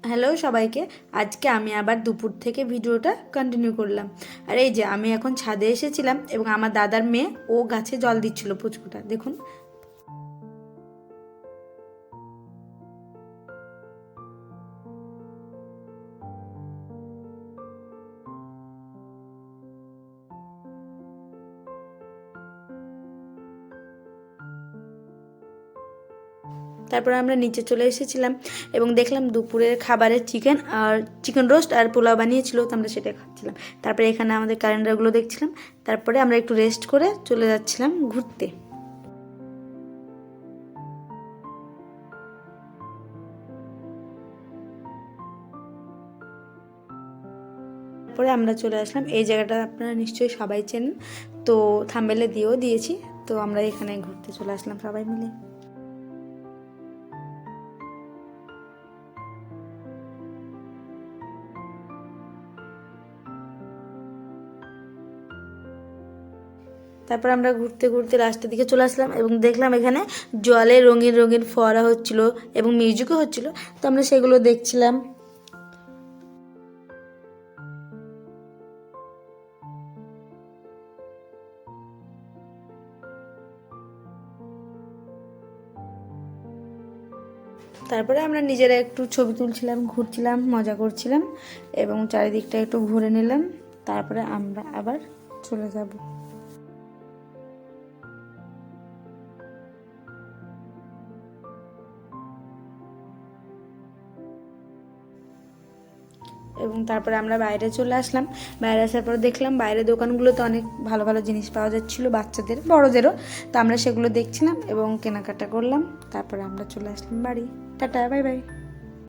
Hello সবাইকে। আজকে আমি আবার দুপুর থেকে ভিডিওটা কন্টিনিউ করলাম। আর এই যে আমি এখন ছাদে এসেছিলাম এবং আমার দাদার মেয়ে ও গাছে জল দিচ্ছিল পুচকুটা, দেখুন। তারপরে আমরা নিচে চলে এসেছিলাম এবং দেখলাম দুপুরের খাবারের চিকেন রোস্ট আর পোলাও বানিয়েছিল, তো আমরা সেটা খাচ্ছিলাম। তারপরে এখানে আমাদের ক্যালেন্ডারগুলো দেখছিলাম। তারপরে আমরা একটু রেস্ট করে চলে যাচ্ছিলাম ঘুরতে। তারপরে আমরা চলে আসলাম এই জায়গাটা, আপনারা নিশ্চয়ই সবাই চেনেন, তো থাম্বনেলে দিয়েও দিয়েছি। তো আমরা এখানে ঘুরতে চলে আসলাম সবাই মিলে। তারপর আমরা ঘুরতে ঘুরতে রাস্তার দিকে চলে আসলাম এবং দেখলাম এখানে জলে রঙিন রঙিন ফোয়ারা হচ্ছিল এবং মিউজিকও হচ্ছিল, তো আমরা সেগুলো দেখছিলাম। তারপরে আমরা নিজেরা একটু ছবি তুলছিলাম, ঘুরছিলাম, মজা করছিলাম এবং চারিদিকটা একটু ঘুরে নিলাম। তারপরে আমরা আবার চলে যাব। এবং তারপরে আমরা বাইরে চলে আসলাম। বাইরে আসার পর দেখলাম বাইরের দোকানগুলোতে অনেক ভালো ভালো জিনিস পাওয়া যাচ্ছিলো, বাচ্চাদের বড়োদেরও। তো আমরা সেগুলো দেখছিলাম এবং কেনাকাটা করলাম। তারপরে আমরা চলে আসলাম বাড়ি। Tata, bye bye.